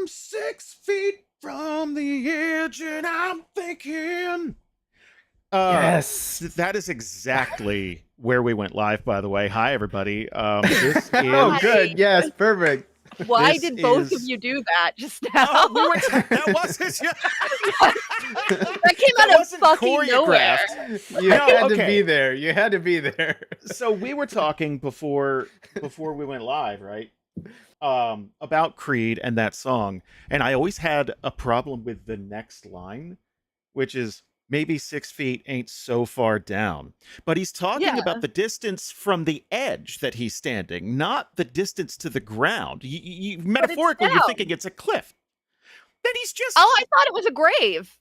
I'm 6 feet from the edge, and I'm thinking. Yes. That is exactly where we went live, by the way. Hi, everybody. This is... Oh, good. Yes, perfect. Why This did both of is- you do that just now? Oh, we were that wasn't... That came out of wasn't fucking nowhere. choreographed. You No, had to okay. be there. You had to be there. So we were talking before we went live, right? About Creed and that song, and I always had a problem with the next line, which is maybe 6 feet ain't so far down. But he's talking Yeah. about the distance from the edge that he's standing, not the distance to the ground. Metaphorically, you're down. thinking it's a cliff. Then he's just... Oh, I thought it was a grave.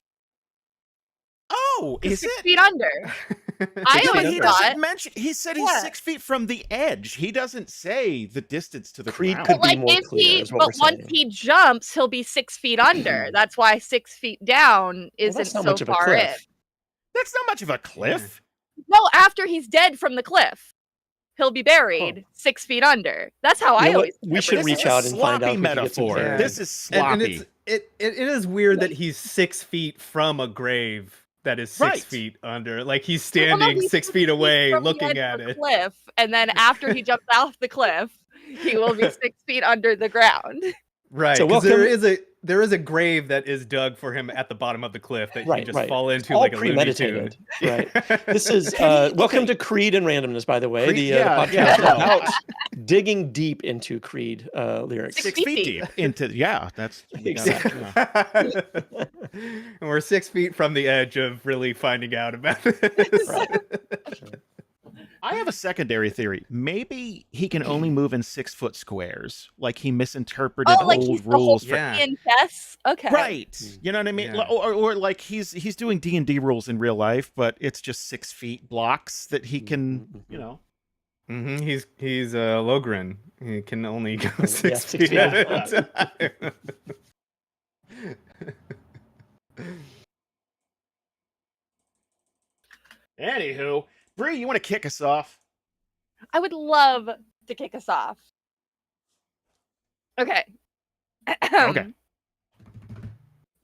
Oh, is 6 it? feet under. I Yeah, but always he thought. doesn't mention. He said he's Yeah. 6 feet from the edge. He doesn't say the distance to the Creed ground. could But be like more if clear, he, is what but we're once saying. he jumps, he'll be 6 feet under. That's why 6 feet down Well, isn't that's not so much of a far in. cliff. That's not much of a cliff. No, after he's dead from the cliff, he'll be buried 6 feet under. That's how You I know what? always. We should This reach is a out and find out. sloppy if we can get some metaphor. Yeah. This is And sloppy. it is weird that he's 6 feet from a grave that is 6 Right. feet under. Like he's Well, no, standing he's 6 feet away from the looking edge at of the it. cliff, and then after he jumps off the cliff, he will be 6 feet under the ground. Right. So 'cause there welcome- is a grave that is dug for him at the bottom of the cliff that he Right, just right. fall into All like a Looney premeditated. Tune. Right. This is Okay. welcome to Creed and Randomness, by the way. Creed- the yeah, podcast yeah. about digging deep into Creed lyrics. 6 6 feet feet deep. deep into... Yeah, that's... Exactly. yeah. And we're 6 feet from the edge of really finding out about this. Right. I have a secondary theory. Maybe he can only move in 6-foot squares. Like he misinterpreted Oh, like old he's the rules. whole For... Yeah. in chess. Okay. Right. You know what I mean? Yeah. Or like he's doing D&D rules in real life, but it's just 6 feet blocks that he can, you know. He's a Logren. He can only go Yeah, 6 6 feet feet at at a time. Anywho, Bree, you want to kick us off? I would love to kick us off. Okay. Okay.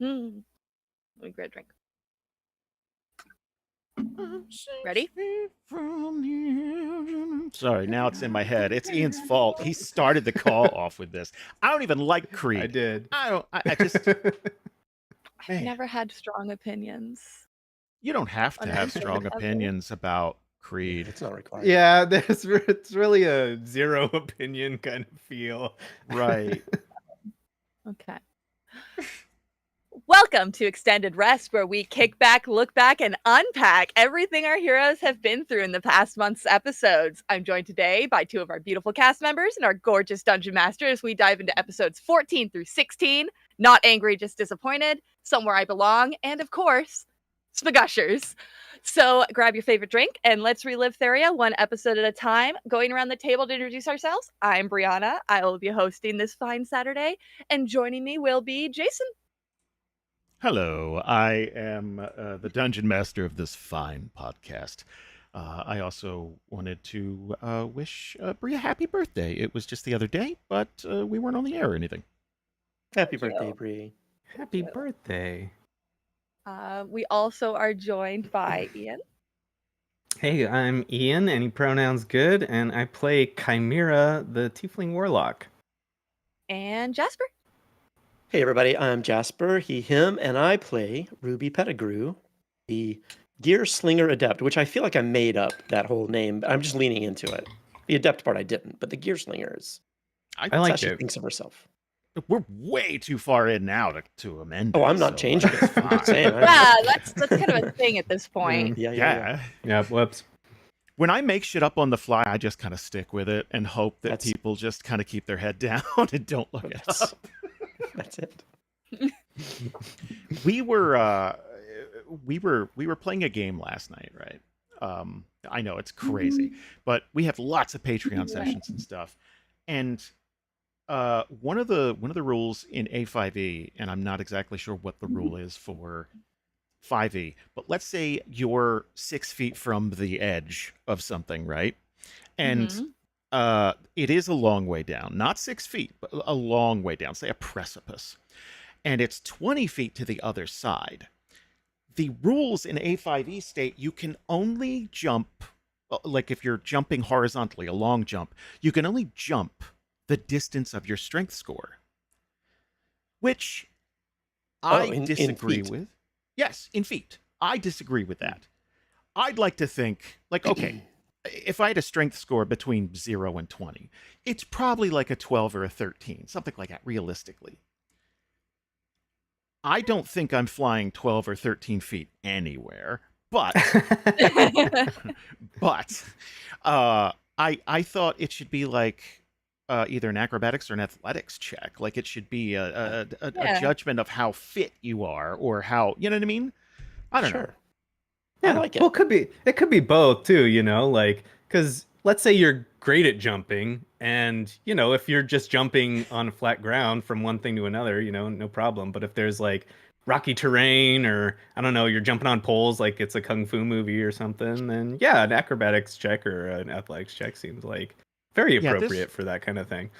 Let me grab a drink. Ready? Sorry, now it's in my head. It's Ian's fault. He started the call off with this. I don't even like Creed. I did. I just... I've Man. never had strong opinions. You don't have to have strong Ever. opinions about Creed. It's not required. Yeah, it's really a zero opinion kind of feel. Right. Okay. Welcome to Extended Rest, where we kick back, look back, and unpack everything our heroes have been through in the past month's episodes. I'm joined today by two of our beautiful cast members and our gorgeous dungeon master as we dive into episodes 14 through 16. Not angry, just disappointed. Somewhere I belong. And of course, Spagushers. So grab your favorite drink and let's relive Theria one episode at a time. Going around the table to introduce ourselves, I'm Brianna. I will be hosting this fine Saturday. And joining me will be Jason. Hello, I am the dungeon master of this fine podcast. I also wanted to wish Brie a happy birthday. It was just the other day, but we weren't on the air or anything. Happy Thank birthday, you. Bree. Happy birthday. We also are joined by Ian. Hey, I'm Ian, any pronouns good, and I play Chimera, the Tiefling Warlock. And Jasper. Hey, everybody. I'm Jasper, he, him, and I play Ruby Pettigrew, the Gear Slinger Adept, which I feel like I made up that whole name, but I'm just leaning into it. The Adept part I didn't, but the Gear Slinger is. I That's how liked she it. thinks of herself. We're way too far in now to amend Oh, it, I'm not so, changing it. it's I'm just fine. saying. Yeah, that's kind of a thing at this point. Yeah. Yeah. Whoops. When I make shit up on the fly, I just kind of stick with it and hope that That's- people just kind of keep their head down and don't look it That's, up. that's it. We were playing a game last night, right? I know it's crazy, but we have lots of Patreon sessions and stuff. And one of the rules in A5e, and I'm not exactly sure what the rule is for 5e, but let's say you're 6 feet from the edge of something, right? And it is a long way down, not 6 feet, but a long way down, say a precipice, and it's 20 feet to the other side. The rules in A5E state you can only jump, like if you're jumping horizontally, a long jump, you can only jump the distance of your strength score, which I in disagree feet. with. Yes, in feet. I disagree with that. I'd like to think, like, okay, if I had a strength score between 0 and 20, it's probably like a 12 or a 13, something like that, realistically. I don't think I'm flying 12 or 13 feet anywhere, but but I thought it should be like either an acrobatics or an athletics check. Like it should be a Yeah. judgment of how fit you are or how, you know what I mean? I don't know. Sure. Yeah, I like it. well, it could be both too, you know, like because let's say you're great at jumping, and you know, if you're just jumping on flat ground from one thing to another, you know, no problem. But if there's like rocky terrain, or I don't know, you're jumping on poles like it's a kung fu movie or something, then yeah, an acrobatics check or an athletics check seems like very Yeah, appropriate for that kind of thing.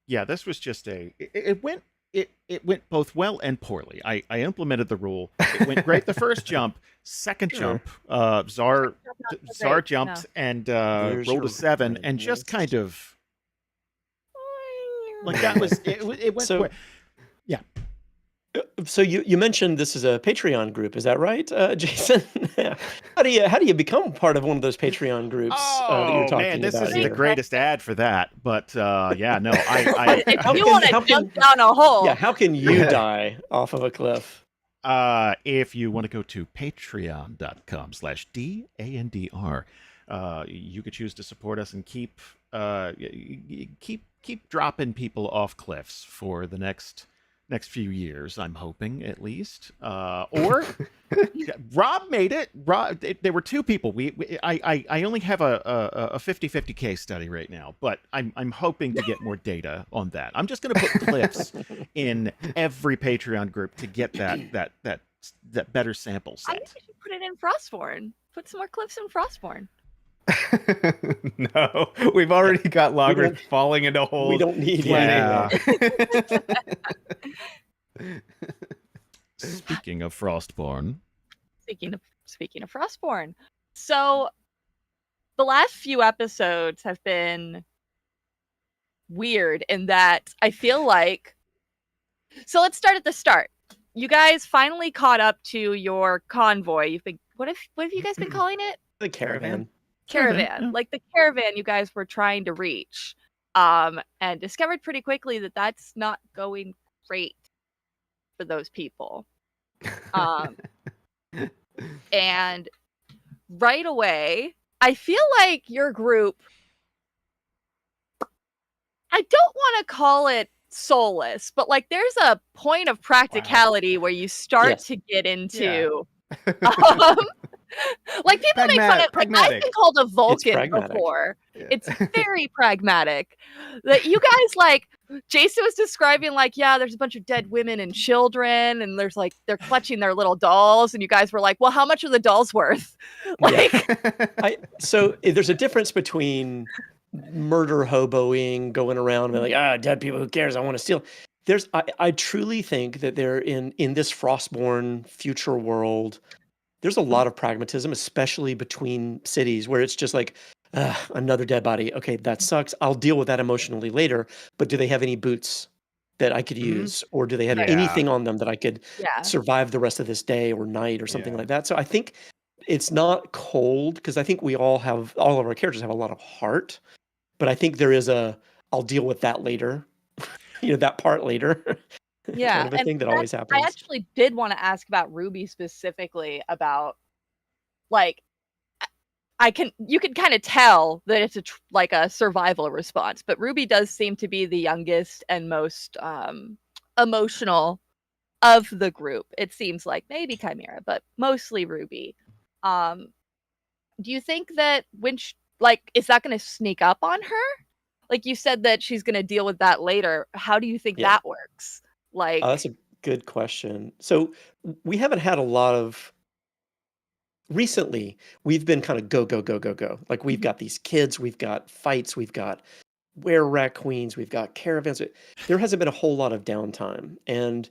Yeah, this was just it went both well and poorly. I implemented the rule. It went great the first jump. Second Sure. jump, Czar Not so Czar great, jumped and Here's rolled a your 7 and just redness. kind of no. like that was it went So- yeah. So you mentioned this is a Patreon group, is that right, Jason? How do you become part of one of those Patreon groups that you're Oh talking man, this about isn't the here? greatest ad for that, but yeah, no, I If How you can- want how to can- jump down a hole, Yeah, how can you die off of a cliff? if you want to go to patreon.com/DANDR, you could choose to support us and keep dropping people off cliffs for the next few years, I'm hoping, at least. Or Rob made it. There were 2 people. I only have a 50-50 case study right now, but I'm hoping to get more data on that. I'm just going to put cliffs in every Patreon group to get that better sample I set. think we should put it in Frostborn. Put some more cliffs in Frostborn. No, we've already got loggers don't- falling into holes. We don't need Yeah. it. Speaking of Frostborn, Speaking of Frostborn, so the last few episodes have been weird in that I feel like. So let's start at the start. You guys finally caught up to your convoy. You've been what have you guys been calling it? The caravan. Caravan. yeah. Like the caravan you guys were trying to reach. And discovered pretty quickly that that's not going great for those people. And right away, I feel like your group, I don't want to call it soulless, but like there's a point of practicality where you start Yes. to get into like people make fun of like I've Pragmatic. been called a Vulcan pragmatic. before. It's very pragmatic. That you guys like Jason was describing like, yeah, there's a bunch of dead women and children, and there's like they're clutching their little dolls, and you guys were like, well, how much are the dolls worth? Like So there's a difference between murder hoboing, going around and being like, dead people, who cares? I want to steal. I truly think that they're in this Frostborn future world. There's a lot of pragmatism, especially between cities, where it's just like, another dead body. Okay, that sucks. I'll deal with that emotionally later. But do they have any boots that I could use, or do they have Yeah. anything on them that I could yeah. survive the rest of this day or night or something Yeah. like that? So I think it's not cold, because I think all of our characters have a lot of heart. But I think there is I'll deal with that later, that part later. Yeah, kind of a and thing that I always happens. actually did want to ask about Ruby specifically about like you can kind of tell that it's like a survival response, but Ruby does seem to be the youngest and most emotional of the group. It seems like maybe Chimera, but mostly Ruby. Do you think that is that going to sneak up on her? Like you said that she's going to deal with that later. How do you think Yeah. that works? Like That's a good question. So we haven't had a lot of recently we've been kind of go, go, go, go, go. Like we've got these kids, we've got fights, we've got were-rat queens, we've got caravans. There hasn't been a whole lot of downtime. And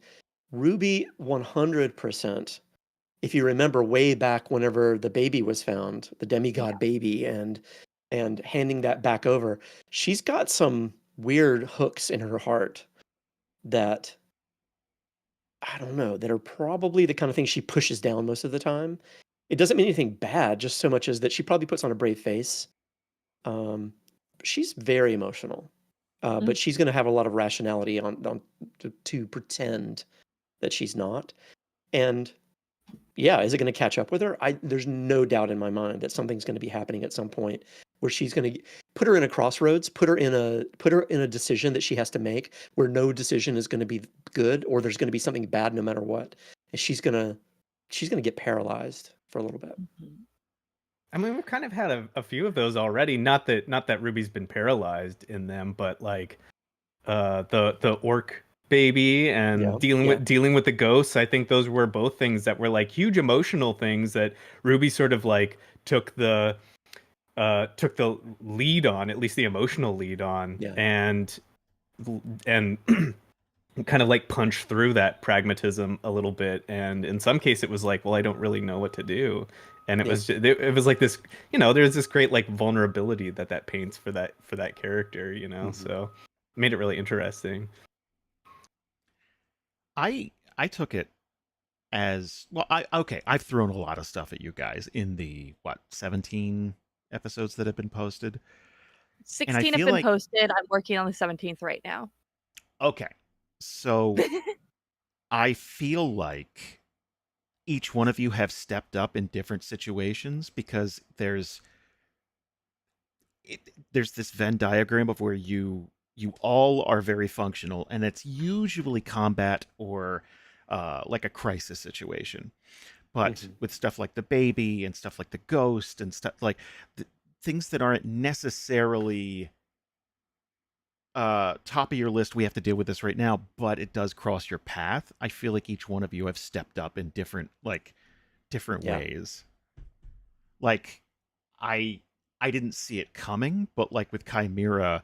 Ruby 100%, if you remember way back whenever the baby was found, the demigod baby, and handing that back over, she's got some weird hooks in her heart that I don't know, that are probably the kind of thing she pushes down most of the time. It doesn't mean anything bad, just so much as that she probably puts on a brave face. Um, she's very emotional, but she's going to have a lot of rationality on to pretend that she's not. And yeah, is it going to catch up with her? There's no doubt in my mind that something's going to be happening at some point where she's going to put her in a crossroads, put her in a decision that she has to make where no decision is going to be good, or there's going to be something bad no matter what. And she's going to get paralyzed for a little bit. I mean, we've kind of had a few of those already. Not that Ruby's been paralyzed in them, but like the orc baby and dealing with the ghosts. I think those were both things that were like huge emotional things that Ruby sort of like took the lead on, at least the emotional lead on, and kind of like punch through that pragmatism a little bit. And in some case it was like, well, I don't really know what to do. And it was like this, there's this great like vulnerability that paints for that character, so it made it really interesting. I took it as well. I've thrown a lot of stuff at you guys in the 17 episodes that have been posted. 16 have been posted. I'm working on the 17th right now. Okay. So I feel like each one of you have stepped up in different situations because there's this Venn diagram of where you all are very functional, and it's usually combat or like a crisis situation. But with stuff like the baby and stuff like the ghost and stuff like things that aren't necessarily top of your list, we have to deal with this right now, but it does cross your path. I feel like each one of you have stepped up in different ways. Like I didn't see it coming, but like with Chimera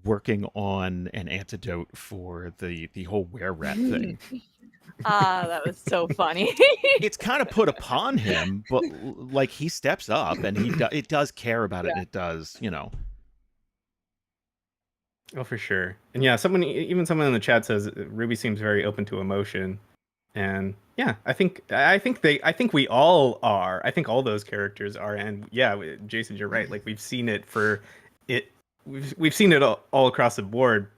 working on an antidote for the whole were-rat thing. That was so funny. It's kind of put upon him, but like he steps up and it does care about it, and it does, Oh, for sure. And yeah, someone in the chat says Ruby seems very open to emotion. And yeah, I think we all are. I think all those characters are. And yeah, Jason, you're right. Like we've seen it we've seen it all across the board.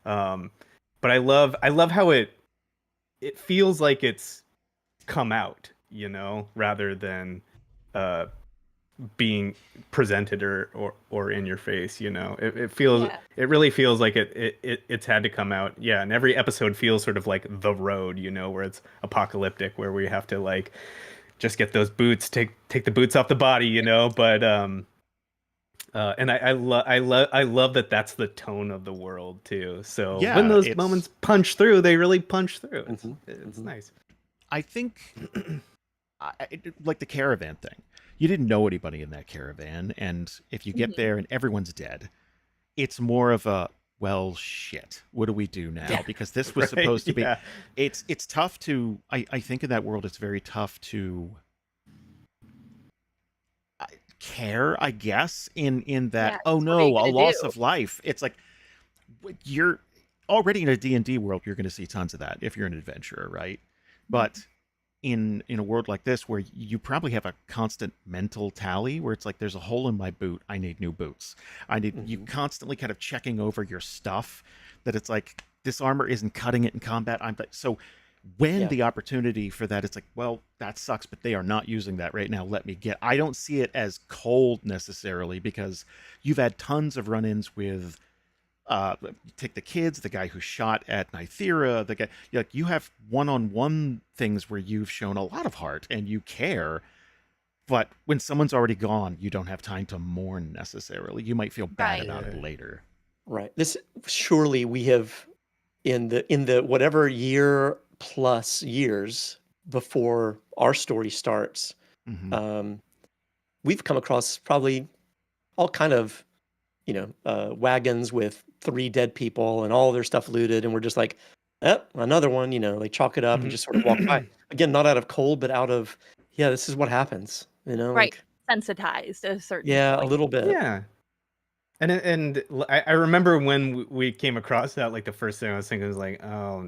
But I love how it feels like it's come out, rather than being presented or in your face. It feels it really feels like it's had to come out. Yeah, and every episode feels sort of like the road, where it's apocalyptic, where we have to like just get those boots, take the boots off the body, but and I love that that's the tone of the world too. So when those moments punch through, they really punch through. It's nice. I think like the caravan thing. You didn't know anybody in that caravan, and if you get there and everyone's dead, it's more of a, well, shit, what do we do now? Because this was supposed to be... It's tough to... I think in that world, it's very tough to care, I guess, in that, oh no, a loss of life. It's like, you're already in a D&D world, you're going to see tons of that if you're an adventurer, right? But... in a world like this where you probably have a constant mental tally where it's like, there's a hole in my boot, I need new boots. I need you constantly kind of checking over your stuff, that it's like, this armor isn't cutting it in combat. So when the opportunity for that, it's like, well, that sucks, but they are not using that right now. Let me I don't see it as cold necessarily, because you've had tons of run-ins with take the kids, the guy who shot at Nythera, the guy, like, you have one-on-one things where you've shown a lot of heart and you care, but when someone's already gone, you don't have time to mourn necessarily. You might feel bad about it later. Right. This, surely we have, in the whatever year plus years before our story starts, Mhm. We've come across probably all kind of, wagons with 3 dead people and all their stuff looted, and we're just like, "Oh, another one," like chalk it up and just sort of walk by. Again, not out of cold, but out of, yeah, this is what happens, Right. like, Sensitized at a certain yeah, a point. little bit. Yeah. I remember when we came across that, like the first thing I was thinking was like, oh,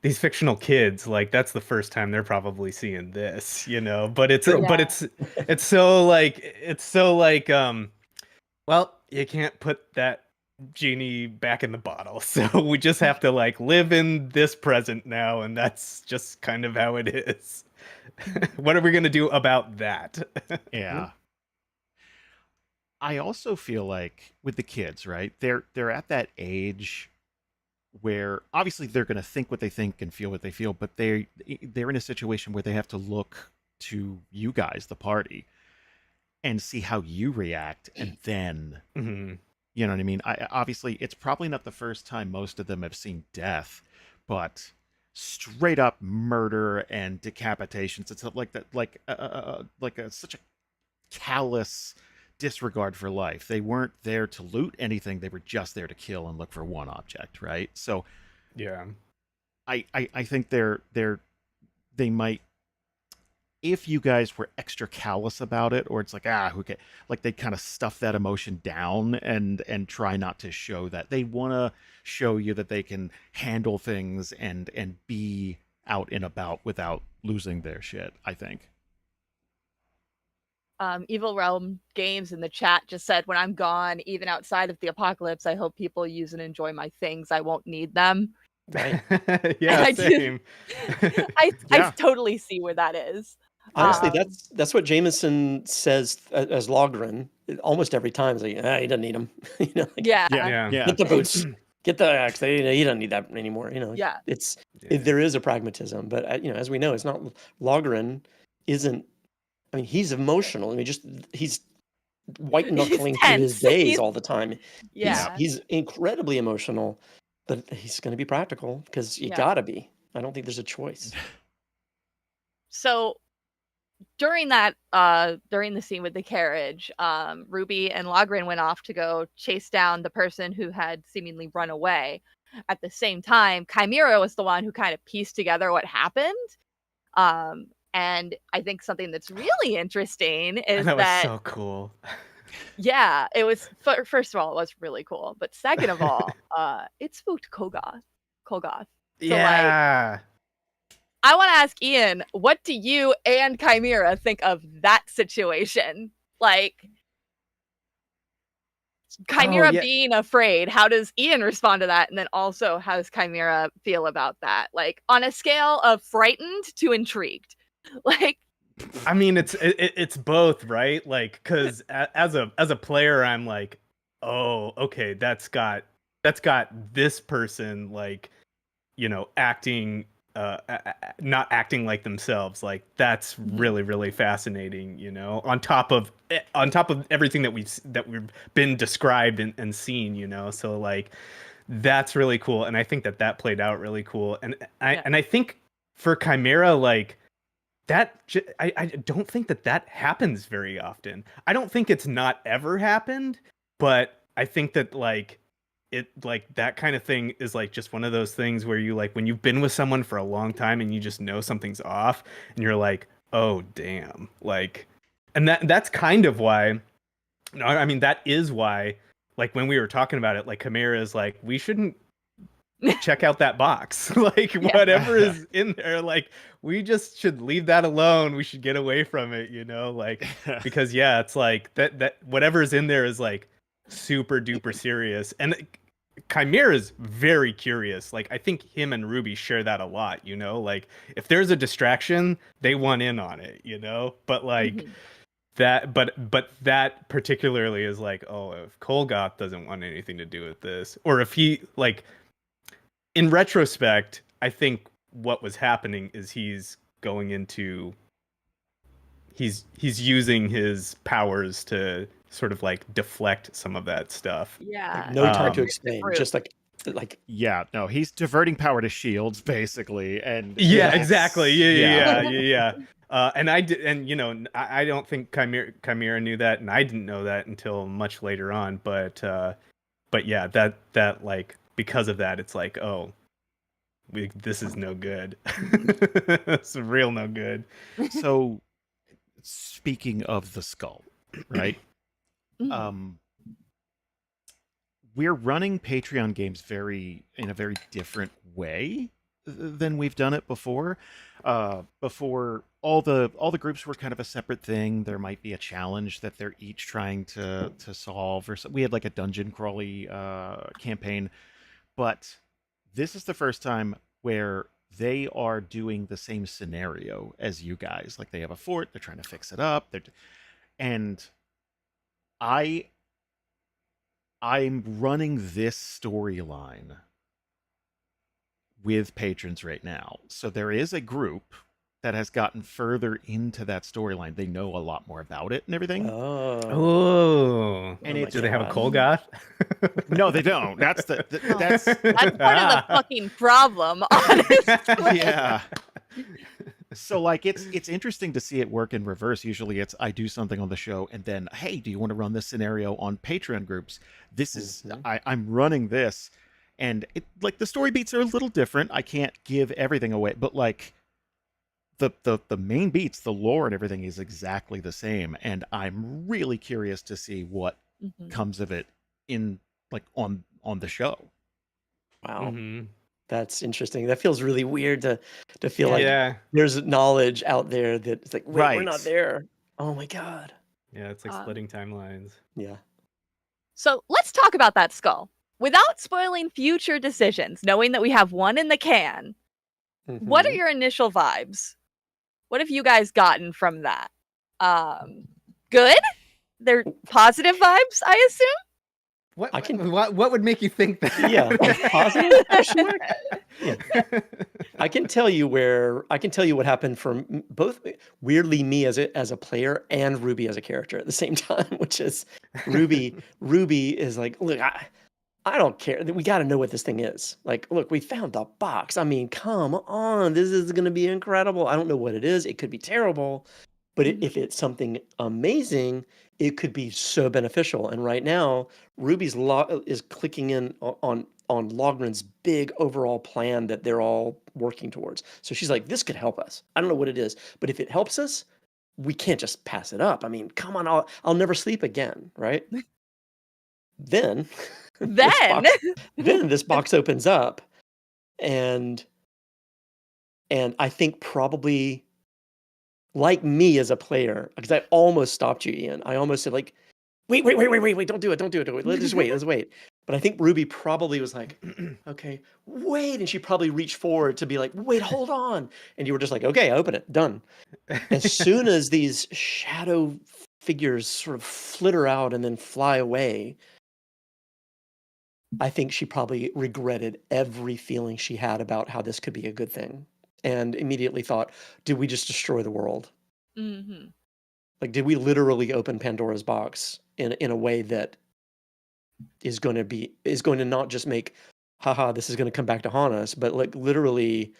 these fictional kids, like that's the first time they're probably seeing this, but True. Yeah. it's so like well, you can't put that genie back in the bottle. So we just have to like live in this present now, and that's just kind of how it is. What are we going to do about that? Yeah. I also feel like with the kids, right? They're at that age where obviously they're going to think what they think and feel what they feel, but they're in a situation where they have to look to you guys, the party, and see how you react, and then Mhm. you know what I mean. Obviously it's probably not the first time most of them have seen death, but straight up murder and decapitations. It's like that, such a callous disregard for life. They weren't there to loot anything. They were just there to kill and look for one object, right? So Yeah. I think they might, if you guys were extra callous about it, or it's like who can, like they kind of stuff that emotion down and try not to show that. They want to show you that they can handle things and be out and about without losing their shit, I think. Evil Realm Games in the chat just said, when I'm gone, even outside of the apocalypse, I hope people use and enjoy my things. I won't need them. Right. And Yeah, I do. same. I Yeah. totally see where that is. Honestly, Um, that's what Jameson says as Logren almost every time. It's like, he doesn't need them. Like, yeah. Yeah. get the boots, get the axe. He doesn't need that anymore. Yeah. There is a pragmatism, but as we know, it's not. Logren isn't. I mean, he's emotional. I mean, he's white knuckling through his tense. days all the time. Yeah. He's incredibly emotional, but he's going to be practical because you Yeah. gotta be. I don't think there's a choice. So during the scene with the carriage, Ruby and Logren went off to go chase down the person who had seemingly run away. At the same time, Chimera was the one who kind of pieced together what happened. And I think something that's really interesting is That was that so cool. yeah, it was first of all, it was really cool. But second of all, it spooked Kogoth. So like, Yeah. I want to ask Ian, what do you and Chimera think of that situation? Like, Chimera yeah. being afraid, how does Ian respond to that? And then also, how does Chimera feel about that? Like, on a scale of frightened to intrigued. Like, I mean, it's both, right? Like, because as a player, I'm like, oh, okay, that's got this person like, acting, not acting like themselves. Like that's really really fascinating. On top of everything that we've been described and seen. So like that's really cool, and I think that played out really cool, and I think for Chimera like. I don't think that happens very often. I don't think it's not ever happened, but I think that like it like that kind of thing is like just one of those things where you like when you've been with someone for a long time and you just know something's off and you're like, oh damn, like, and that's kind of why. No, I mean that is why. Like when we were talking about it, like Chimera is like, we shouldn't check out that box. Like whatever is in there, like we just should leave that alone. We should get away from it, like because yeah, it's like that whatever is in there is like super duper serious. And Chimera is very curious. Like I think him and Ruby share that a lot, like if there's a distraction, they want in on it, but like but that particularly is like, oh, if Kolgoth doesn't want anything to do with this, or if he like in retrospect, I think what was happening is he's using his powers to sort of like deflect some of that stuff. yeah, No time to the explain. group. Just like Like, Yeah, no, he's diverting power to shields basically, and Yeah, it's- exactly. Yeah. And I did, and I don't think Chimera knew that, and I didn't know that until much later on. But yeah, that like because of that, it's like, oh, this is no good. It's real no good. So, speaking of the skull, right? Mhm. We're running Patreon games in a very different way than we've done it before. Before all the groups were kind of a separate thing. There might be a challenge that they're each trying to solve, or so. We had like a dungeon crawly campaign, but this is the first time where they are doing the same scenario as you guys. Like they have a fort, they're trying to fix it up, and I I'm running this storyline with patrons right now. So there is a group that has gotten further into that storyline. They know a lot more about it and everything. oh, Oh, And my it's do they have a God. Kolgoth? no, they don't. That's that's That's part of the fucking problem, honestly. yeah. So like it's interesting to see it work in reverse. Usually it's I do something on the show and then, hey, do you want to run this scenario on Patreon groups? This is I'm running this, and it like the story beats are a little different. I can't give everything away, but like the main beats, the lore and everything is exactly the same, and I'm really curious to see what Mhm. comes of it in like on the show. wow. Mhm. That's interesting. That feels really weird to feel like Yeah, there's knowledge out there that it's like, wait, we're not Right. there. Oh my God. yeah, it's like Um, splitting timelines. Yeah. So let's talk about that skull. Without spoiling future decisions, knowing that we have one in the can, what are Mhm. your initial vibes? What have you guys gotten from that? Good? They're positive vibes, I assume? What, I can- what would make you think that? Yeah, positive question mark? Yeah. I can tell you what happened from both weirdly me as a player and Ruby as a character at the same time, which is Ruby is like, look, I don't care. We got to know what this thing is. Like, look, we found the box. I mean, come on. This is going to be incredible. I don't know what it is. It could be terrible, but if it's something amazing, it could be so beneficial. And right now, Ruby's is clicking in on Logren's big overall plan that they're all working towards. So she's like, this could help us. I don't know what it is, but if it helps us, we can't just pass it up. I mean, come on, I'll never sleep again, right? Then Then, this box opens up, and I think probably like me as a player, because I almost stopped you, Ian. I almost said like, wait, don't do it. Let's wait. But I think Ruby probably was like, okay, wait, and she probably reached forward to be like, wait, hold on, and you were just like, okay, open it, done. As soon as these shadow figures sort of flitter out and then fly away, I think she probably regretted every feeling she had about how this could be a good thing, and immediately thought, did we just destroy the world? hmm Like, did we literally open Pandora's box in a way that is going to not just make, haha, this is going to come back to haunt us, but like literally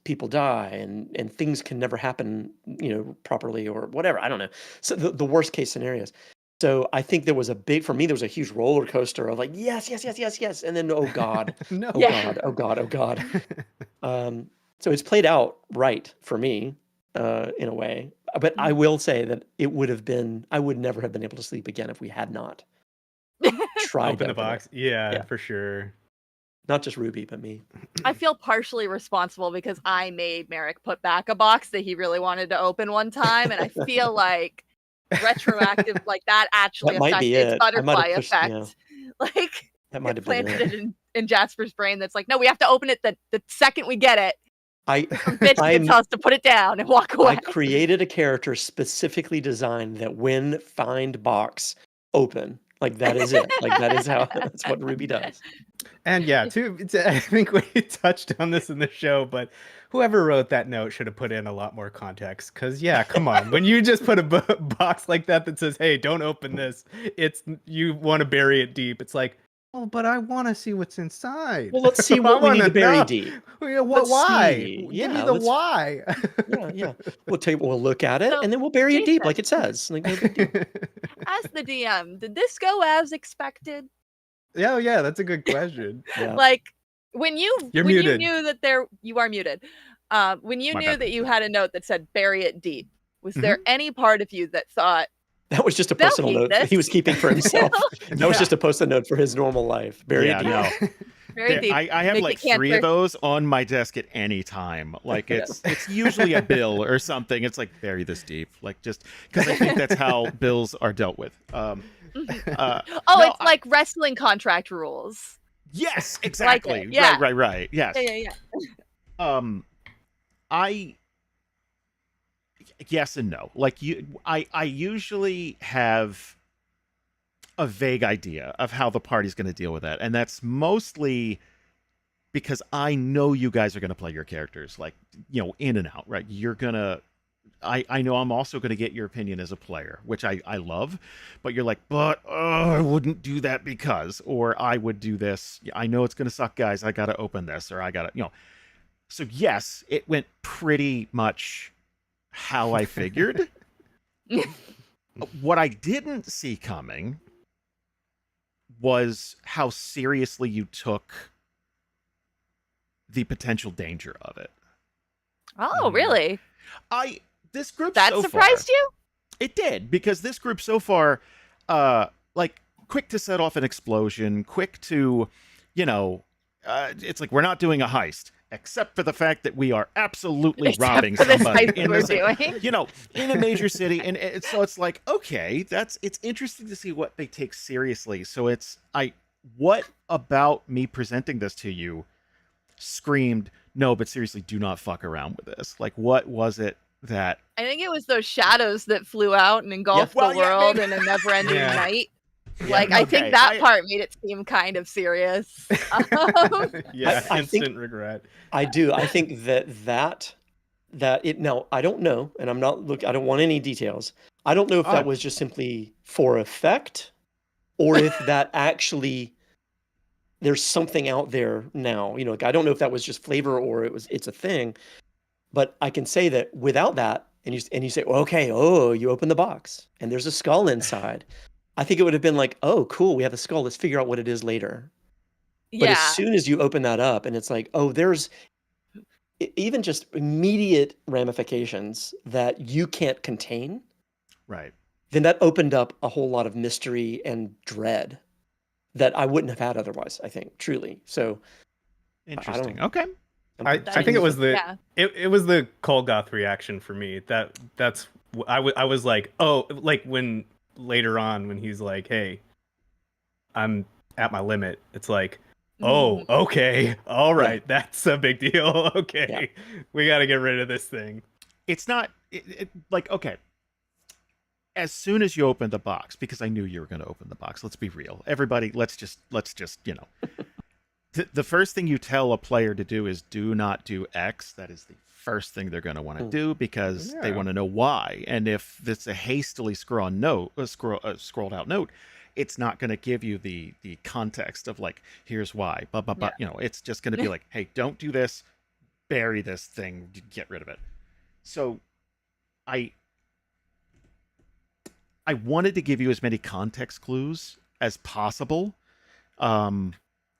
people die and things can never happen, properly or whatever. I don't know. So the worst case scenarios. So I think there was for me, there was a huge roller coaster of like, yes. And then, oh God, No. oh God, oh God, oh God. So it's played out right for me, in a way. But I will say that I would never have been able to sleep again if we had not tried Open to the box. Yeah, Yeah. for sure. Not just Ruby, but me. I feel partially responsible because I made Merrick put back a box that he really wanted to open one time, and I feel like retroactive, like that actually That might be affected it. I might butterfly have pushed- effect. yeah. Like That might it have been planted it. it in Jasper's brain. That's like, no, we have to open it the second we get it. Some bitch I'm- can tell us to put it down and walk away. I created a character specifically designed that when find box open, like that is it. Like that's what Ruby does. And yeah, too, I think we touched on this in the show, but whoever wrote that note should have put in a lot more context. Because yeah, come on, when you just put a box like that says, "Hey, don't open this," you want to bury it deep. It's like, Oh, but I want to see what's inside. Well, let's see I what we need wanna to bury know. deep. Yeah, Let's why? see. Give me Yeah, the let's. why. Yeah. We'll look at it, So, and then we'll bury it deep, Jason, like it says. Like no big deal. as the DM, did this go as expected? Yeah, yeah, that's a good question. Yeah. Like when you You're when you muted. knew that you are muted. When you My knew bad. that you had a note that said bury it deep, was Mm-hmm. there any part of you that thought That was just a they'll personal keep note this? he was keeping for himself. That was Yeah. just a post-it note for his normal life. Bury it deep. No. Very deep. I have Make like it 3 cancer. of those on my desk at any time. Like it's usually a bill or something. It's like bury this deep, like just because I think that's how bills are dealt with. Oh, no, it's like wrestling contract rules. yes, exactly. yeah. Right. Yes. Yeah. I yes and no. Like I usually have a vague idea of how the party's going to deal with that, and that's mostly because I know you guys are going to play your characters like in and out, right? You're gonna. I know I'm also going to get your opinion as a player, which I love, but you're like, but I wouldn't do that because, or I would do this. I know it's going to suck, guys. I got to open this, or I got to, So yes, it went pretty much how I figured. What I didn't see coming was how seriously you took the potential danger of it. Oh, really? This group That so surprised far, you? It did, because this group so far, like quick to set off an explosion, quick to, it's like we're not doing a heist, except for the fact that we are absolutely robbing for this somebody heist we're doing. in a major city, and so it's like, okay, it's interesting to see what they take seriously. So what about me presenting this to you screamed, no, but seriously, do not fuck around with this. Like, what was it that I think it was those shadows that flew out and engulfed the world in a never-ending night. Like, I think that part made it seem kind of serious. Yeah, I instant think, regret. I do. I think that it. Now, I don't know, and I'm not I don't want any details. I don't know if that was just simply for effect, or if that actually there's something out there now. Like, I don't know if that was just flavor or it's a thing. But I can say that without that, and you say, okay, you open the box and there's a skull inside. I think it would have been like, oh, cool, we have a skull. Let's figure out what it is later. But as soon as you open that up and it's like, oh, there's even just immediate ramifications that you can't contain. Right. Then that opened up a whole lot of mystery and dread that I wouldn't have had otherwise, I think, truly. So interesting. Okay. I think it was it was the Kolgoth reaction for me. That's I was like, oh, like when later on when he's like, hey, I'm at my limit. It's like, oh, okay, all right, that's a big deal. Okay, we got to get rid of this thing. It's not like, okay. As soon as you open the box, because I knew you were going to open the box. Let's be real, everybody. Let's just The first thing you tell a player to do is do not do X. That is the first thing they're going to want to do, because they want to know why. And if it's a hastily scrolled out note, it's not going to give you the context of like, here's why. But it's just going to be like, hey, don't do this. Bury this thing. Get rid of it. So I wanted to give you as many context clues as possible.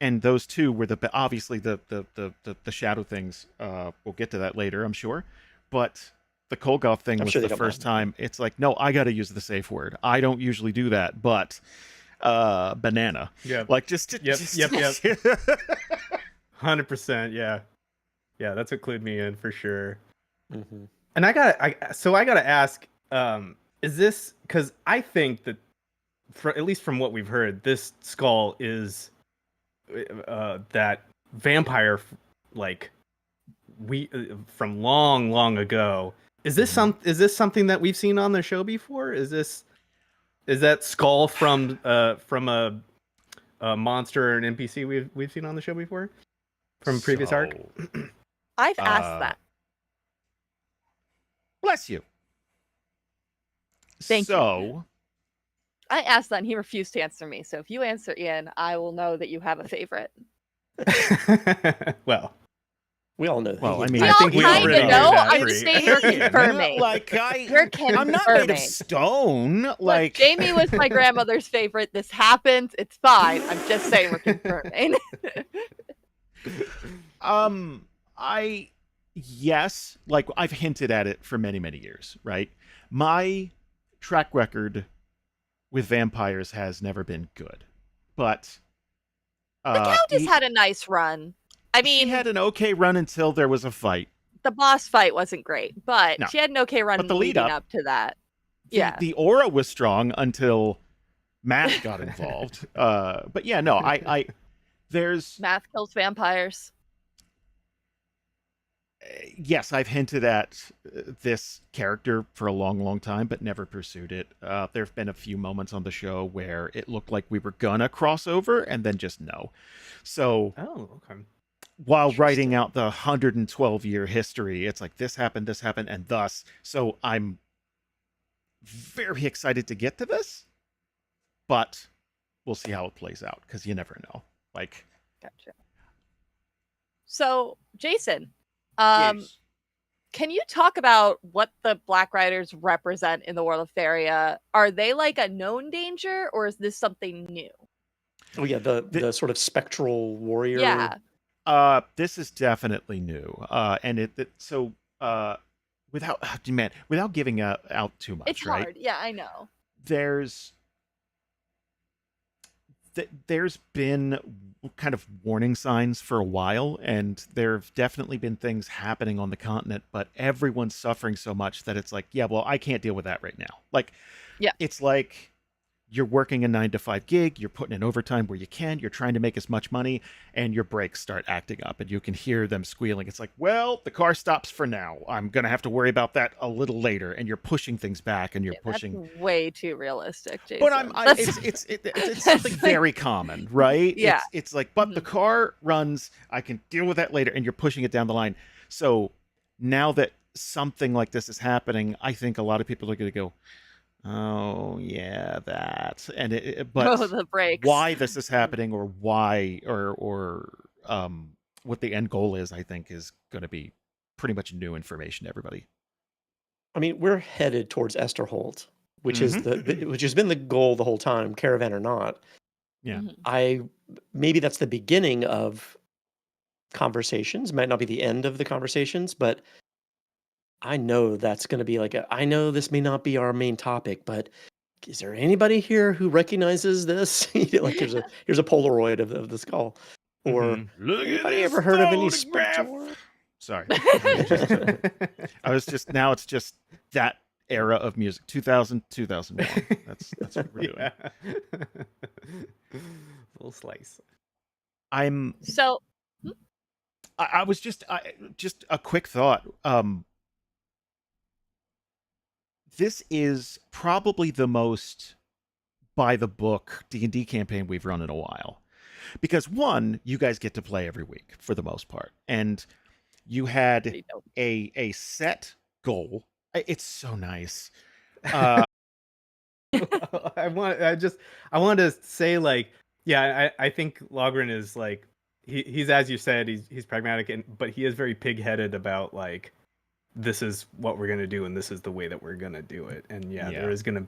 And those two were obviously the shadow things. We'll get to that later, I'm sure. But the Kolgoth thing was the first time. It's like, no, I got to use the safe word. I don't usually do that, but banana. Yeah. Like just. Yep. 100%. Yeah. That's what clued me in for sure. Mm-hmm. And I gotta ask, is this because I think that, at least from what we've heard, this skull is that vampire from long ago. Is this something that we've seen on the show before? Is that skull from a monster or an NPC we've seen on the show before from previous arc? I've asked that. Bless you. Thank you. I asked that and he refused to answer me. So if you answer Ian, I will know that you have a favorite. Well, We all know that. Well, I he- mean, We I all think we kind already of know know. that, I'm Bree. just saying you're confirming. Like You're I'm not made of confirming. stone. Look, Like Jamie was my grandmother's favorite. This happened. It's fine. I'm just saying we're confirming. I yes, like I've hinted at it for many, many years, right? My track record with vampires has never been good. But The Countess had a nice run. I mean, she had an okay run until there was a fight. the boss fight wasn't great, but No. she had an okay run But the lead leading up- up to that. The, Yeah. the aura was strong until math got involved. But yeah, no, I there's Math kills vampires. yes, I've hinted at this character for a long, long time, but never pursued it. There have been a few moments on the show where it looked like we were gonna cross over, and then just no. So oh, okay. while writing out the 112-year history, it's like this happened, and thus. So I'm very excited to get to this, but we'll see how it plays out because you never know. Like, Gotcha. So, Jason, yes. can you talk about what the Black Riders represent in the world of Theria? Are they like a known danger, or is this something new? Oh yeah, the sort of spectral warrior. Yeah. This is definitely new. And without giving out too much, It's right? hard. Yeah, I know. There's been kind of warning signs for a while, and there have definitely been things happening on the continent, but everyone's suffering so much that it's like, yeah, well, I can't deal with that right now. Like, Yeah. it's like you're working a 9-to-5 gig, you're putting in overtime where you can, you're trying to make as much money, and your brakes start acting up, and you can hear them squealing. It's like, well, the car stops for now. I'm going to have to worry about that a little later, and you're pushing things back, and you're pushing. That's way too realistic, Jason. But it's something very common, right? Yeah. It's like, but the car runs, I can deal with that later, and you're pushing it down the line. So now that something like this is happening, I think a lot of people are going to go, oh yeah, that. And but the brakes. why this is happening, or why, or what the end goal is, I think is going to be pretty much new information to everybody. I mean, we're headed towards Esterholt, which is Mhm. which has been the goal the whole time, caravan or not. Yeah. Mhm. Maybe that's the beginning of conversations. Might not be the end of the conversations, but I know that's going to be like I know this may not be our main topic, but is there anybody here who recognizes this? Like here's a Polaroid of the skull. Or Mhm. Look at anybody this ever heard of any photograph. spectral? Sorry. Now it's just that era of music, 2000, 2001. That's what we're doing. Yeah. Little slice. So, I was just a quick thought. This is probably the most by the book D&D campaign we've run in a while. Because one, you guys get to play every week for the most part. And you had pretty dope. a set goal. It's so nice. Uh, I wanted to say, like, yeah, I think Logren is like he's as you said, he's pragmatic, but he is very pig-headed about like this is what we're gonna do and this is the way that we're gonna do it. And yeah. there's gonna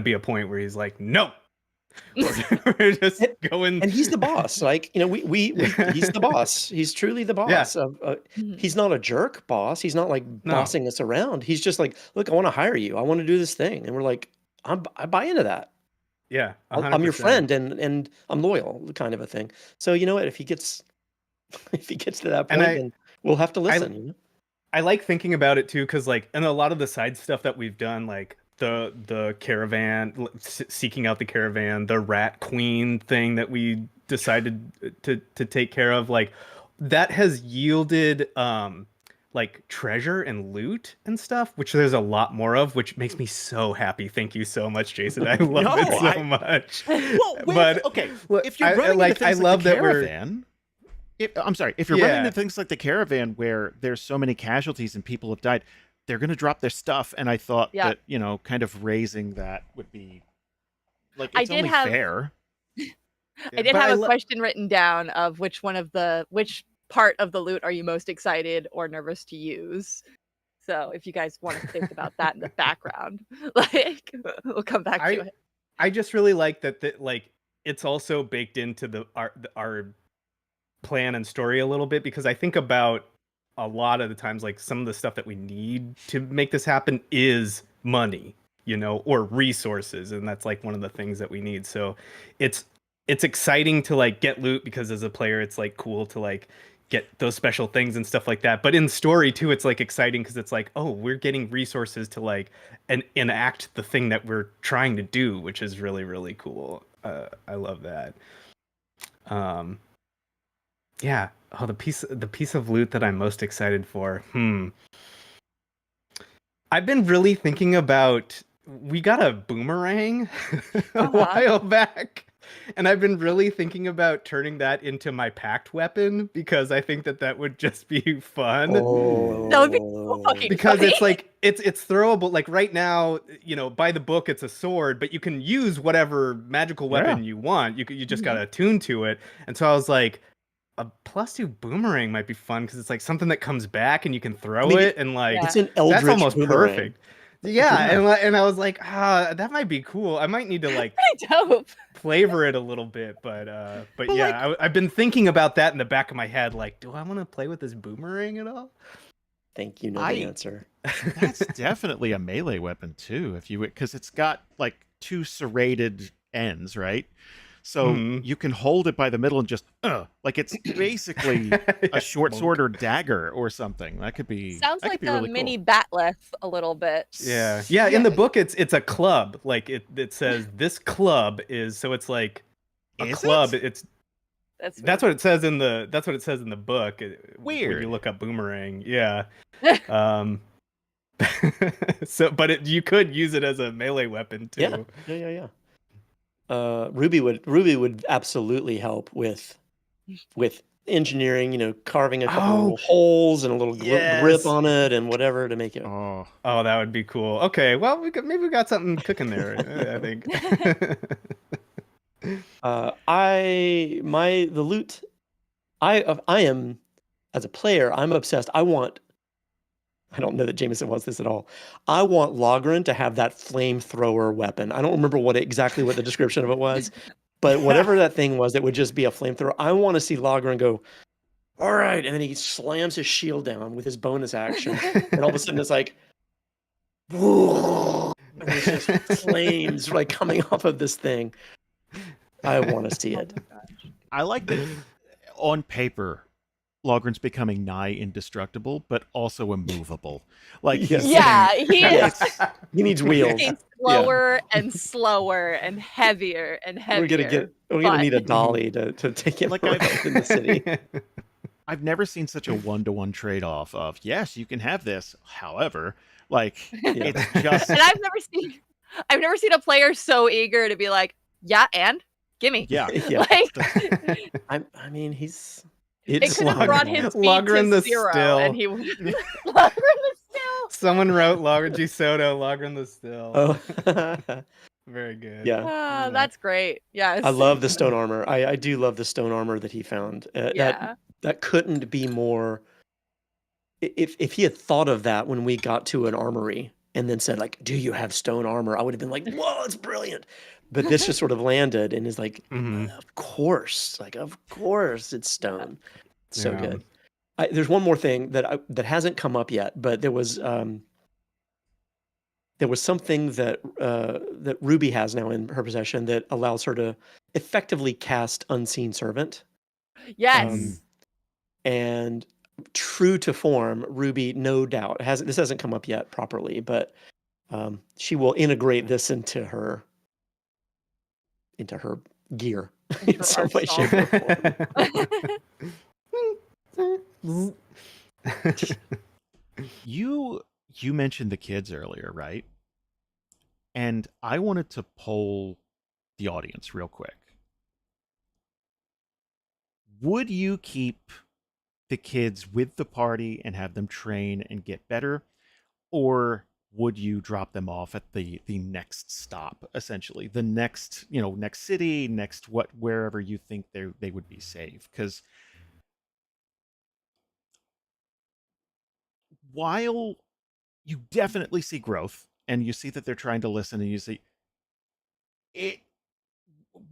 be a point where he's like, no. We're just going, and he's the boss. Like, you know, we he's the boss. He's truly the boss. Mhm. He's not a jerk boss. He's not like No. bossing us around. He's just like, look, I want to hire you. I want to do this thing. And we're like, I buy into that. yeah, I'm your 100%. friend and I'm loyal, kind of a thing. So you know what? If he gets to that point, then we'll have to listen. You know? I like thinking about it too, because like, and a lot of the side stuff that we've done, like the caravan, seeking out the caravan, the rat queen thing that we decided to take care of, like that has yielded like treasure and loot and stuff, which there's a lot more of, which makes me so happy. Thank you so much, Jason. I love it so much. Well, but okay, look, if you're running into things love like the that we're caravan, I'm sorry, if you're running Yeah. into things like the caravan where there's so many casualties and people have died, they're going to drop their stuff. And I thought Yeah. that, you know, kind of raising that would be Like I it's did only have- fair. I did but have a lo- question written down of which part of the loot are you most excited or nervous to use? So if you guys want to think about that in the background, like we'll come back to it. I just really like that like it's also baked into our plan and story a little bit, because I think about a lot of the times like some of the stuff that we need to make this happen is money, or resources, and that's like one of the things that we need. So it's exciting to like get loot, because as a player it's like cool to like get those special things and stuff like that. But in story too, it's like exciting because it's like, oh, we're getting resources to like enact the thing that we're trying to do, which is really, really cool. I love that. Yeah. Oh, the piece of loot that I'm most excited for. I've been really thinking about, we got a boomerang a while back, and I've been really thinking about turning that into my packed weapon, because I think that would just be fun. Oh, That would be so fucking Because funny. it's like it's throwable. Like right now, by the book it's a sword, but you can use whatever magical weapon you want. You just gotta attune to it. And so I was like, a +2 boomerang might be fun, because it's like something that comes back and you can throw it, and like it's an eldritch that's almost boomerang. perfect. Yeah, and I was like, that might be cool. I might need to like pretty dope. flavor it a little bit, but yeah, I've been thinking about that in the back of my head. Like, do I want to play with this boomerang at all? Think you know the answer. That's definitely a melee weapon too, because it's got like 2 serrated ends, right? So you can hold it by the middle and just like it's basically a short sword or dagger or something. That could be Sounds like be a really mini cool. batleth a little bit. Yeah. In the book it's a club. Like it says this club is, so it's like a club. It's that's what it says in the book. Weird. When you look up boomerang. Yeah. So but you could use it as a melee weapon too. Yeah. Ruby would absolutely help with engineering, carving a couple little holes and a little grip on it and whatever to make it. Oh, that would be cool. Okay, well maybe we got something cooking there. I think. The loot. I am, as a player, I'm obsessed. I don't know that Jameson wants this at all. I want Logren to have that flamethrower weapon. I don't remember exactly what the description of it was, but whatever that thing was, it would just be a flamethrower. I want to see Logren go, all right, and then he slams his shield down with his bonus action, and all of a sudden it's like, and it's just flames like coming off of this thing. I want to see it. I like that on paper, Logren's becoming nigh indestructible, but also immovable. Like he is. He needs wheels. He's slower and slower and heavier and heavier. We're gonna need a dolly to take him around in the city. I've never seen such a 1-to-1 trade-off of, yes, you can have this. However, like it's just, and I've never seen a player so eager to be like, yeah, and gimme. Yeah. Like, I mean, he's. It could have brought his speed Logren to the 0, Still. and he would. Logren the Still. Someone wrote Logren G. Soto, Logren the Still. Oh. Very good. Yeah. That's great. Yes. I love the stone armor. I do love the stone armor that he found. That couldn't be more. If he had thought of that when we got to an armory and then said like, "Do you have stone armor?" I would have been like, "Whoa, it's brilliant." But this just sort of landed and is like, of course, it's stone. So good. There's one more thing that hasn't come up yet, but there was something that Ruby has now in her possession that allows her to effectively cast Unseen Servant. Yes. And true to form, Ruby, no doubt, this hasn't come up yet properly, but she will integrate this into her gear in some way, shape, or form. You mentioned the kids earlier, right? And I wanted to poll the audience real quick. Would you keep the kids with the party and have them train and get better? Or would you drop them off at the next stop, essentially the next next city, next wherever you think they would be safe? Because while you definitely see growth and you see that they're trying to listen, and you see it,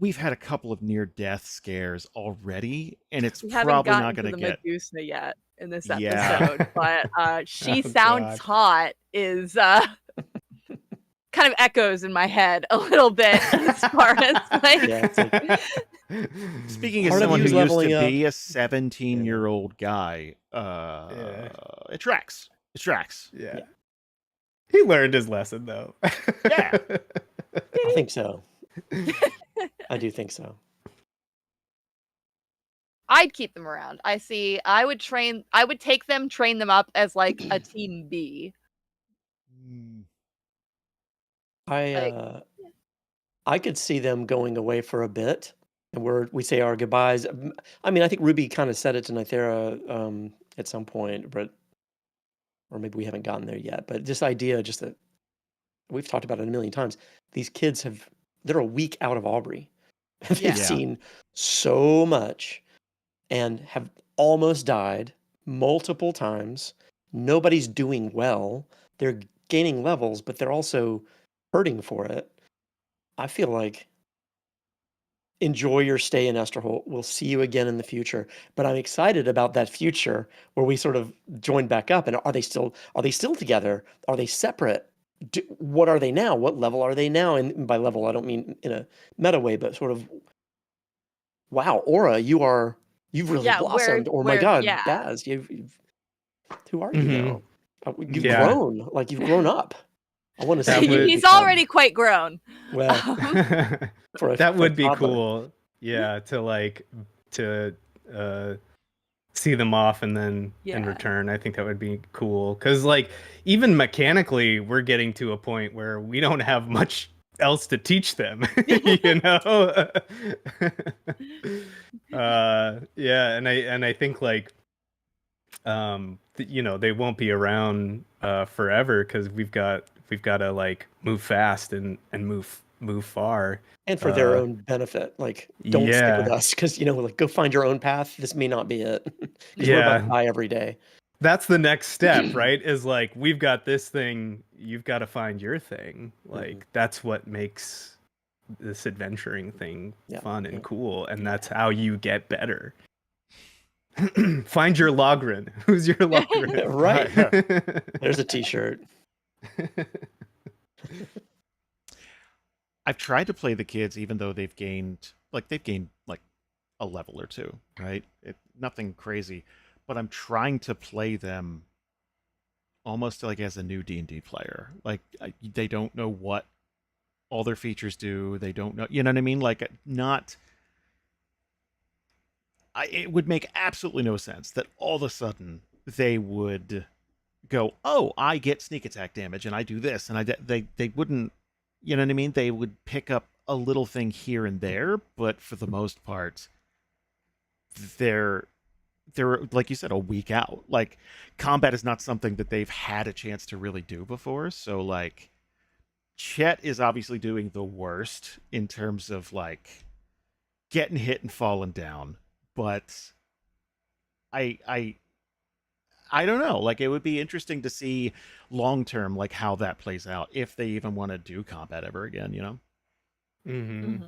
we've had a couple of near death scares already, and it's We haven't probably not gotten going to to the get. Medusa yet in this Yeah. episode, but she Oh, sounds gosh. hot is kind of echoes in my head a little bit as far as like Yeah, it's like Speaking as Part of someone who you's used leveling to up. be a 17-year-old guy, Yeah. it tracks. It tracks. Yeah. He learned his lesson though. Yeah. I think so. I do think so. I'd keep them around. I would take them, train them up as like a team B. I could see them going away for a bit, and we say our goodbyes. I mean, I think Ruby kind of said it to Nythera at some point, or maybe we haven't gotten there yet. But this idea, just that we've talked about it a million times. These kids they're a week out of Aubrey. They've Yeah. seen so much and have almost died multiple times. Nobody's doing well. They're gaining levels, but they're also hurting for it. I feel like enjoy your stay in Esterholt. We'll see you again in the future. But I'm excited about that future where we sort of join back up. And are they still together? Are they separate? What are they now? What level are they now? And by level, I don't mean in a meta way, but sort of, wow, Aura, you've really blossomed. Or my God, yeah. Baz, who are you now? You've Yeah. grown, like you've grown up. I want to That see. would- He's already quite grown. Well, that would be toddler. cool. Yeah, to see them off and then in Yeah. return. I think that would be cool because like even mechanically we're getting to a point where we don't have much else to teach them. You know. Yeah, and I think like they won't be around forever because we've got to like move fast and move far. And for their own benefit, like don't stick with us because like go find your own path. This may not be it. Because we're about to die every day. That's the next step, right? Is like we've got this thing, you've got to find your thing. Like that's what makes this adventuring thing fun and cool, and that's how you get better. Find your Logrin. Who's your Logrin? Right. There's a t-shirt. I've tried to play the kids, even though they've gained like a level or two, right? Nothing crazy, but I'm trying to play them almost like as a new D&D player. Like they don't know what all their features do. They don't know, you know what I mean? Like it would make absolutely no sense that all of a sudden they would go, "Oh, I get sneak attack damage, and I do this," and they wouldn't. You know what I mean? They would pick up a little thing here and there, but for the most part, they're like you said, a week out. Like combat is not something that they've had a chance to really do before. So like, Chet is obviously doing the worst in terms of like getting hit and falling down. But I don't know. Like it would be interesting to see long term, like how that plays out if they even want to do combat ever again. You know. Mm-hmm.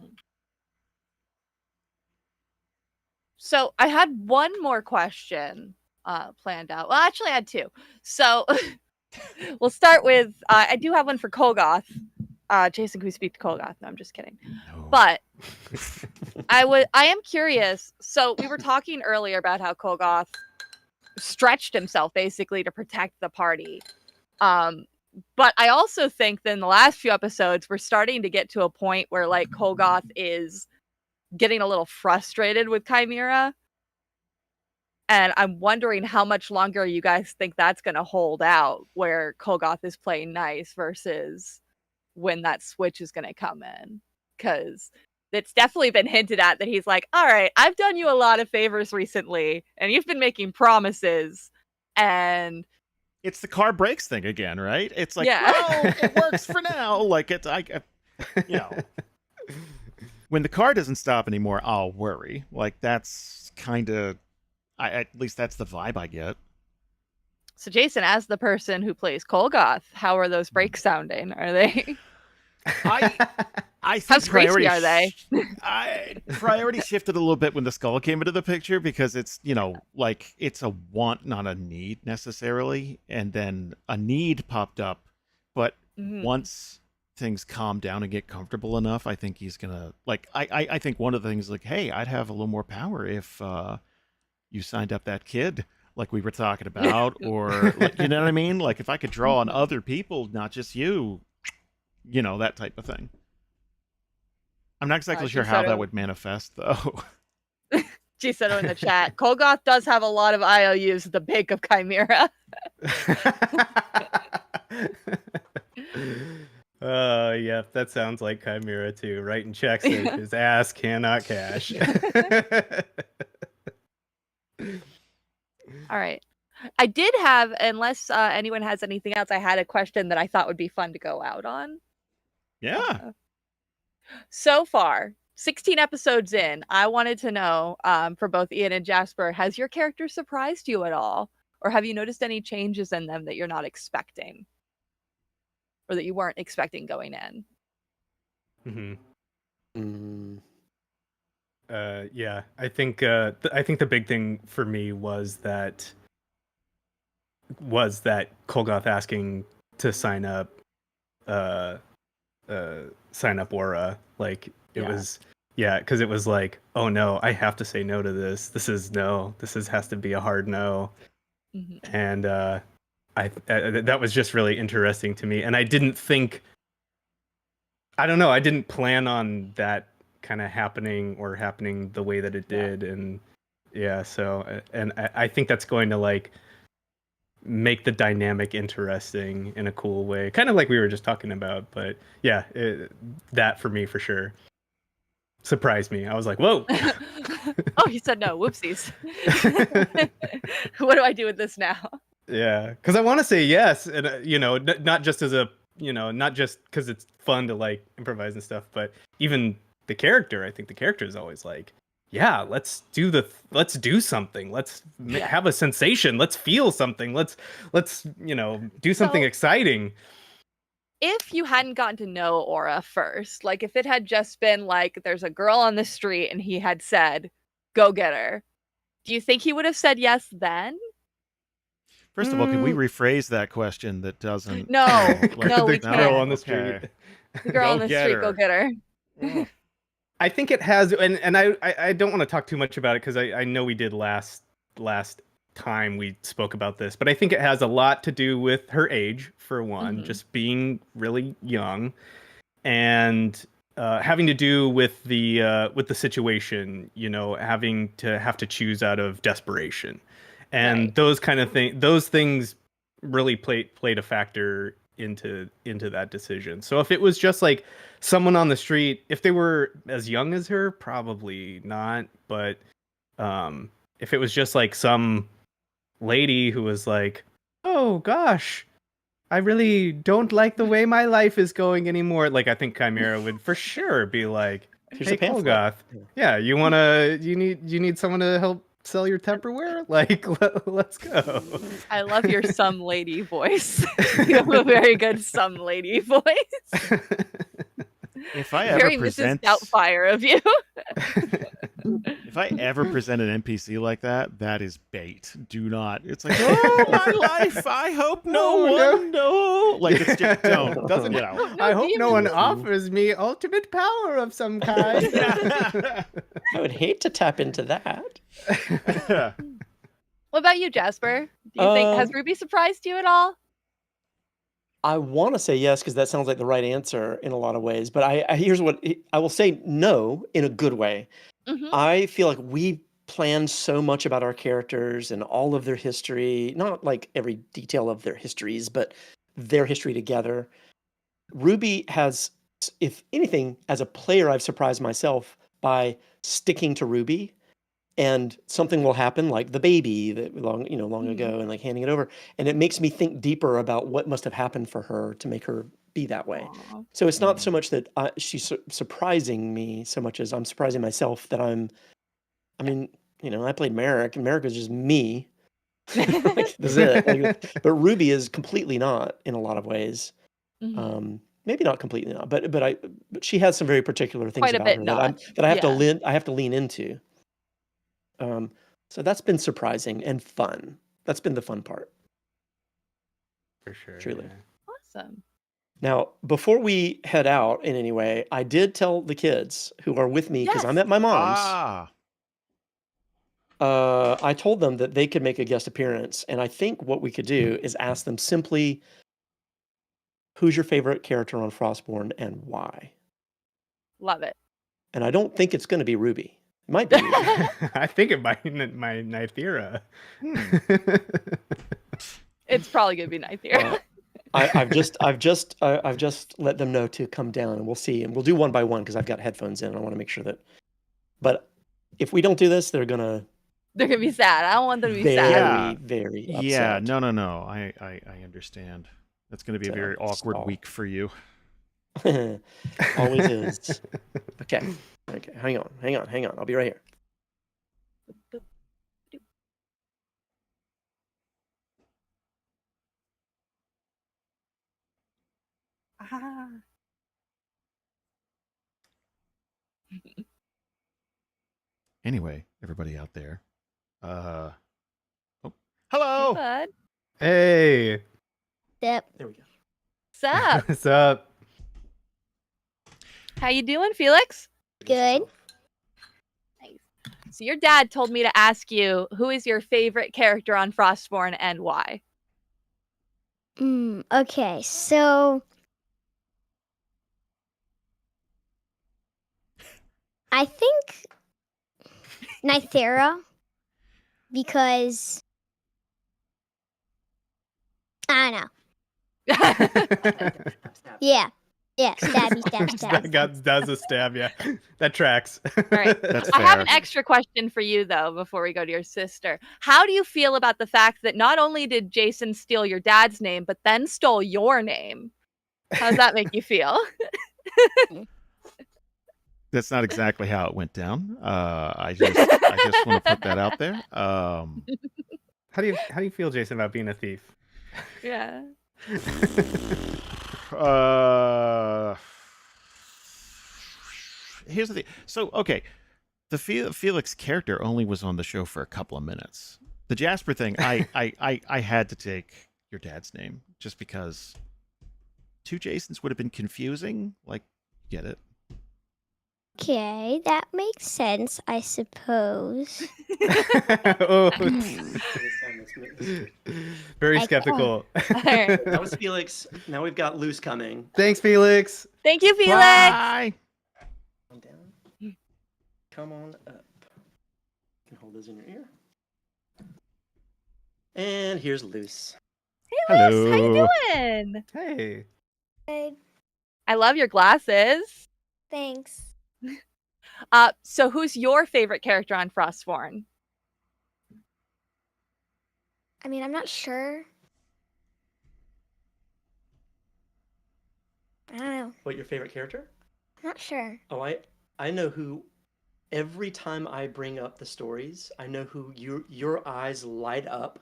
So I had one more question planned out. Well, actually, I had two. So we'll start with I do have one for Kolgoth. Jason, can we speak to Kolgoth? No, I'm just kidding. No. But I am curious. So we were talking earlier about how Kolgoth stretched himself basically to protect the party. But I also think that in the last few episodes, we're starting to get to a point where like Kolgoth is getting a little frustrated with Chimera. And I'm wondering how much longer you guys think that's going to hold out, where Kolgoth is playing nice versus when that switch is going to come in. Because it's definitely been hinted at that he's like, all right, I've done you a lot of favors recently, and you've been making promises. And it's the car brakes thing again, right? It's like, Yeah. well, it works for now. Like it's you know, when the car doesn't stop anymore, I'll worry. Like that's kind of, at least that's the vibe I get. So, Jason, as the person who plays Kolgoth, how are those brakes sounding? Are they? I How think screechy are they? priority shifted a little bit when the skull came into the picture because it's, like it's a want, not a need necessarily. And then a need popped up. But Mhm. once things calm down and get comfortable enough, I think he's gonna like I think one of the things like, hey, I'd have a little more power if you signed up that kid like we were talking about, or like, you know what I mean? Like if I could draw on other people, not just you, that type of thing. I'm not exactly sure how that would manifest, though. Gisetto in the chat. Kolgoth does have a lot of IOUs at the Bank of Chimera. Yeah, that sounds like Chimera too. Writing checks that his ass cannot cash. All right. I did have, unless anyone has anything else, I had a question that I thought would be fun to go out on. Yeah. So far, 16 episodes in, I wanted to know for both Ian and Jasper, has your character surprised you at all? Or have you noticed any changes in them that you're not expecting? Or that you weren't expecting going in? Yeah, I think the big thing for me was that Kolgoth asking to sign up Aura. Like it was, because it was like, oh no, I have to say no to this. This has to be a hard no. And that was just really interesting to me. And I didn't plan on that kind of happening the way that it did. And so, and I think that's going to like make the dynamic interesting in a cool way, kind of like we were just talking about. But yeah, that for me for sure surprised me. I was like, whoa. Oh, he said no. Whoopsies. What do I do with this now? Yeah, because I want to say yes, and not just as a not just because it's fun to like improvise and stuff, but even the character. I think the character is always like, yeah, let's do something. Let's have a sensation. Let's feel something. Let's do something exciting. If you hadn't gotten to know Aura first, like if it had just been like there's a girl on the street and he had said, go get her, do you think he would have said yes then? First of all, can we rephrase that question that doesn't... No, no, we can't. Girl on the street. The girl on the street, go get her. I think it has, and I don't want to talk too much about it because I know we did last time we spoke about this, but I think it has a lot to do with her age, for one, just being really young, and having to do with the situation, having to choose out of desperation, and those kind of things. Those things really played a factor into that decision. So if it was just like someone on the street, if they were as young as her, probably not. But if it was just like some lady who was like, oh gosh, I really don't like the way my life is going anymore, like I think Chimera would for sure be like, hey Kolgoth, you need someone to help sell your Tupperware? Like, let's go. I love your some lady voice. You have a very good some lady voice. If I ever very present Mrs. Doubtfire of you. If I ever present an NPC like that, that is bait. Do not. It's like, oh my life. I hope no. Like it's just doesn't. I hope no one offers me ultimate power of some kind. I would hate to tap into that. What about you, Jasper? Do you think has Ruby surprised you at all? I want to say yes because that sounds like the right answer in a lot of ways. But here's what I will say: no, in a good way. I feel like we planned so much about our characters and all of their history, not like every detail of their histories, but their history together. Ruby has, if anything, as a player, I've surprised myself by sticking to Ruby and something will happen, like the baby that long Mhm. ago, and like handing it over, and it makes me think deeper about what must have happened for her to make her be that way. Aw. So it's not so much that she's surprising me so much as I'm surprising myself that I mean, I played Merrick, and Merrick was just me. Like, that's it. Like, but Ruby is completely not in a lot of ways. Mhm. Maybe not completely not, but she has some very particular things Quite a about bit her not. that I have to Yeah. lean into. So that's been surprising and fun. That's been the fun part, For sure. truly. Yeah. Awesome. Now, before we head out in any way, I did tell the kids who are with me because I'm Yes. at my mom's. Ah, I told them that they could make a guest appearance, and I think what we could do is ask them simply, "Who's your favorite character on Frostborn and why?" Love it. And I don't think it's going to be Ruby. It might be Ruby. I think it might be my Nythera. hmm. It's probably gonna be nice here. I've just let them know to come down, and we'll see, and we'll do one by one because I've got headphones in. And I want to make sure that. But if we don't do this, they're gonna They're gonna be sad. I don't want them to be very, sad. very Yeah, upset. no. I understand. That's going to be a So, very awkward stall. week for you. Always is. Okay. Hang on. I'll be right here. Ah. Anyway, everybody out there. Oh, Hey, hello. bud. Hey, Yep. There we go. What's up? what's up? How you doing, Felix? Good. So your dad told me to ask you, who is your favorite character on Frostborn and why? Okay, so I think Nythera because I don't know. Yeah. Yeah, stabby. Does a stab, yeah. That tracks. All right. That's I have fair. an extra question for you, though, before we go to your sister. How do you feel about the fact that not only did Jason steal your dad's name, but then stole your name? How does that make you feel? That's not exactly how it went down. I just want to put that out there. How do you feel, Jason, about being a thief? Yeah. Here's the thing. So, okay, the Felix character only was on the show for a couple of minutes. The Jasper thing, I had to take your dad's name just because two Jasons would have been confusing. Like, get it? Okay, that makes sense, I suppose. Oh, very I- skeptical. That was Felix. Now we've got Luce coming. Thanks, Felix. Thank you, Felix. Bye. Come down. Come on up. You can hold those in your ear. And here's Luce. Hey, Liz, how you Hello. doing? Hey. Good. I love your glasses. Thanks. So who's your favorite character on Frostborn? I mean, I'm not sure. I don't know. What, your favorite character? I'm not sure. Oh, I know who. Every time I bring up the stories, I know who your eyes light up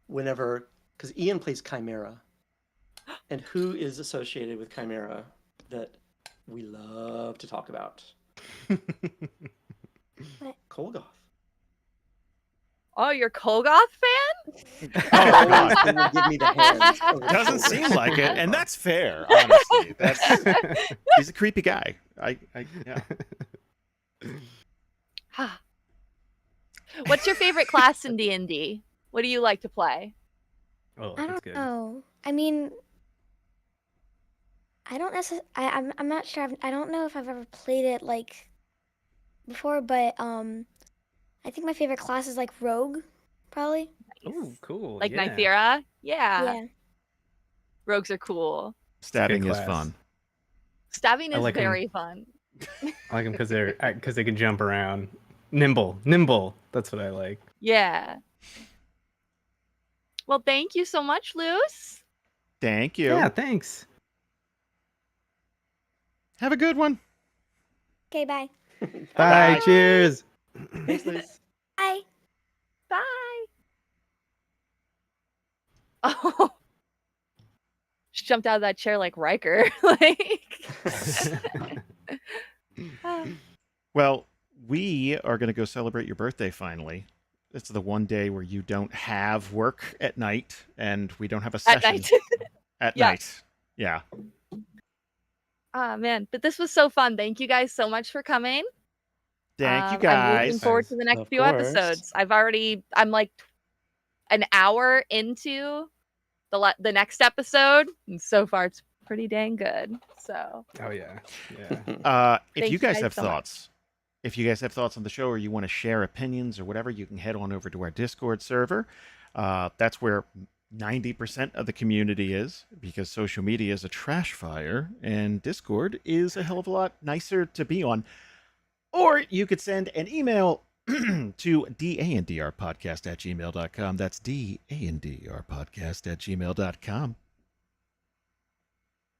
whenever, because Ian plays Chimera, and who is associated with Chimera that we love to talk about? Kolgoth. Oh, you're Kolgoth fan? Oh, God. Always will give me the hands over Doesn't Kolgoth. seem like it, and that's fair. Honestly, he's a creepy guy. Yeah. What's your favorite class in D&D? What do you like to play? Oh, I that's don't good. know. I mean, I don't necessarily. I'm not sure. I don't know if I've ever played it like before, but I think my favorite class is like Rogue, probably. Oh, cool. Like yeah. Nythera? Yeah. Yeah. Rogues are cool. Stabbing is class. fun. Stabbing I is like 'em. very fun. I like them because they can jump around. Nimble. That's what I like. Yeah. Well, thank you so much, Luce. Thank you. Yeah, thanks. Have a good one. Okay, bye. Bye. Bye. Cheers. Thanks, Liz. Bye. Bye. Oh, she jumped out of that chair like Riker. Like, Well, we are going to go celebrate your birthday finally. It's the one day where you don't have work at night and we don't have a at session night. at Yeah. night. Yeah. Ah, man, but this was so fun. Thank you guys so much for coming. Thank you I'm looking guys. forward to the next Of few course. episodes. I'm like an hour into the next episode, and so far it's pretty dang good. So Oh yeah. If Thank you you guys guys have so much. thoughts, if you guys have thoughts on the show or you want to share opinions or whatever, you can head on over to our Discord server. That's where 90% of the community is because social media is a trash fire and Discord is a hell of a lot nicer to be on. Or you could send an email to dandrpodcast@gmail.com. That's dandrpodcast@gmail.com.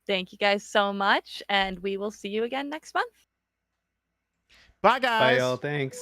Thank you guys so much, and we will see you again next month. Bye, guys. Bye, y'all. Thanks.